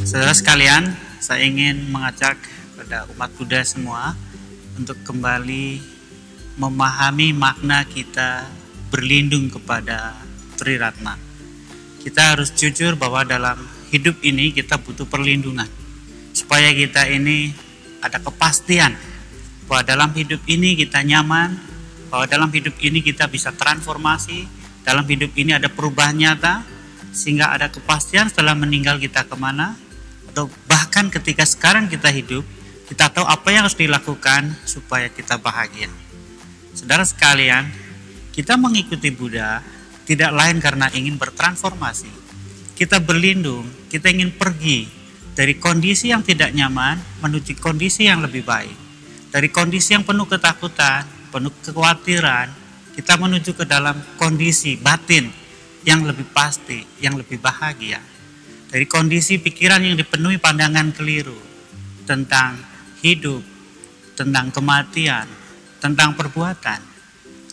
Saudara sekalian, saya ingin mengajak pada umat Buddha semua untuk kembali memahami makna kita berlindung kepada Triratna. Kita harus jujur bahwa dalam hidup ini kita butuh perlindungan, supaya kita ini ada kepastian bahwa dalam hidup ini kita nyaman, bahwa dalam hidup ini kita bisa transformasi, dalam hidup ini ada perubahan nyata, sehingga ada kepastian setelah meninggal kita kemana, atau bahkan ketika sekarang kita hidup, kita tahu apa yang harus dilakukan supaya kita bahagia. Saudara sekalian, kita mengikuti Buddha tidak lain karena ingin bertransformasi. Kita berlindung, kita ingin pergi dari kondisi yang tidak nyaman menuju kondisi yang lebih baik. Dari kondisi yang penuh ketakutan, penuh kekhawatiran, kita menuju ke dalam kondisi batin yang lebih pasti, yang lebih bahagia. Dari kondisi pikiran yang dipenuhi pandangan keliru tentang hidup, tentang kematian, tentang perbuatan.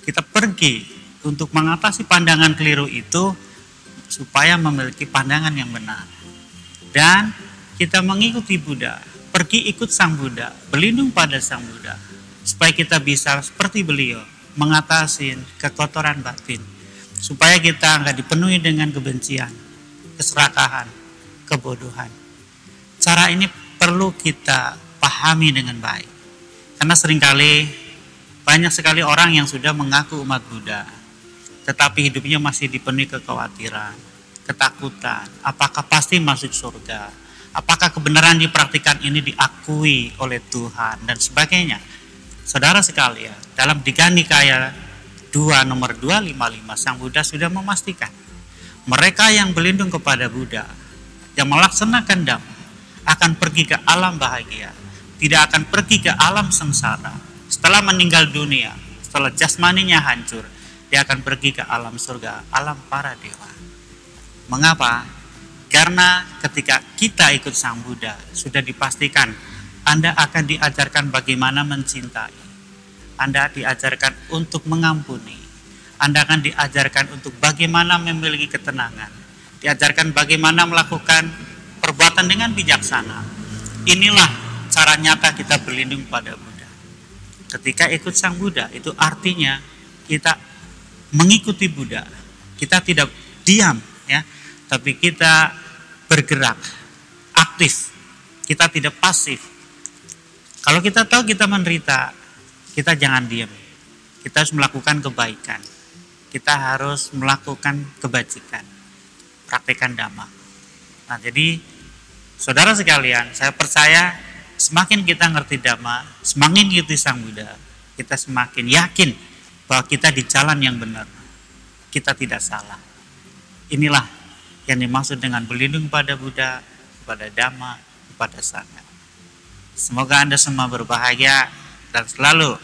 Kita pergi untuk mengatasi pandangan keliru itu supaya memiliki pandangan yang benar. Dan kita mengikuti Buddha, pergi ikut Sang Buddha, berlindung pada Sang Buddha, supaya kita bisa seperti beliau mengatasi kekotoran batin, supaya kita nggak dipenuhi dengan kebencian, keserakahan, kebodohan. Cara ini perlu kita pahami dengan baik, karena seringkali banyak sekali orang yang sudah mengaku umat Buddha, tetapi hidupnya masih dipenuhi kekhawatiran, ketakutan, apakah pasti masuk surga, apakah kebenaran dipraktikkan ini diakui oleh Tuhan, dan sebagainya. Saudara sekalian, dalam Digha Nikaya 2 nomor 255, Sang Buddha sudah memastikan mereka yang berlindung kepada Buddha, yang melaksanakan Dhamma, akan pergi ke alam bahagia, tidak akan pergi ke alam sengsara. Setelah meninggal dunia, setelah jasmaninya hancur, dia akan pergi ke alam surga, alam para dewa. Mengapa? Karena ketika kita ikut Sang Buddha, sudah dipastikan Anda akan diajarkan bagaimana mencintai, Anda diajarkan untuk mengampuni, Anda akan diajarkan untuk bagaimana memiliki ketenangan, diajarkan bagaimana melakukan perbuatan dengan bijaksana. Inilah cara nyata kita berlindung pada Buddha. Ketika ikut Sang Buddha, itu artinya kita mengikuti Buddha. Kita tidak diam, ya, tapi kita bergerak, aktif. Kita tidak pasif. Kalau kita tahu kita menderita, kita jangan diam. Kita harus melakukan kebaikan. Kita harus melakukan kebajikan. Praktekkan Dhamma. Nah, jadi saudara sekalian, saya percaya semakin kita ngerti Dhamma, semakin ngerti Sang Buddha, kita semakin yakin bahwa kita di jalan yang benar. Kita tidak salah. Inilah yang dimaksud dengan berlindung pada Buddha, kepada Dhamma, kepada Sangha. Semoga Anda semua berbahagia dan selalu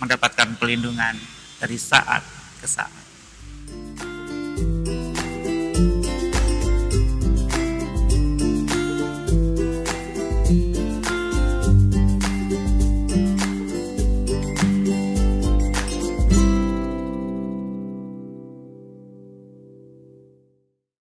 mendapatkan perlindungan dari saat ke saat.